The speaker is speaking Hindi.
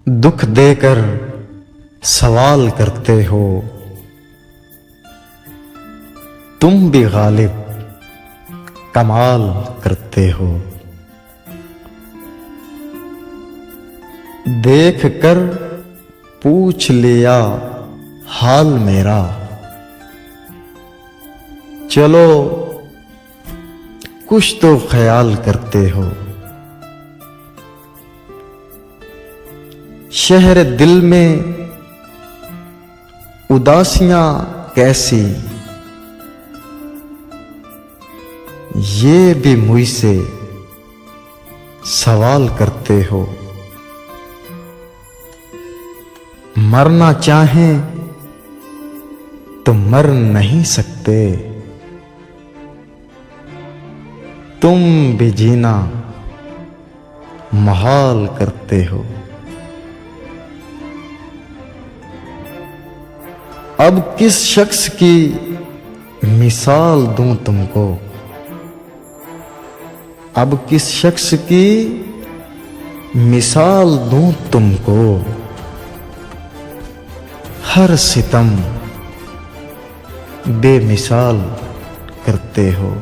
दुख देकर सवाल करते हो, तुम भी गालिब कमाल करते हो। देख कर पूछ लिया हाल मेरा, चलो कुछ तो ख्याल करते हो। शहर दिल में उदासियां कैसी, ये भी मुझसे सवाल करते हो। मरना चाहें तो मर नहीं सकते, तुम भी जीना महाल करते हो। अब किस शख्स की मिसाल दूं तुमको, अब किस शख्स की मिसाल दूं तुमको। हर सितम बेमिसाल करते हो।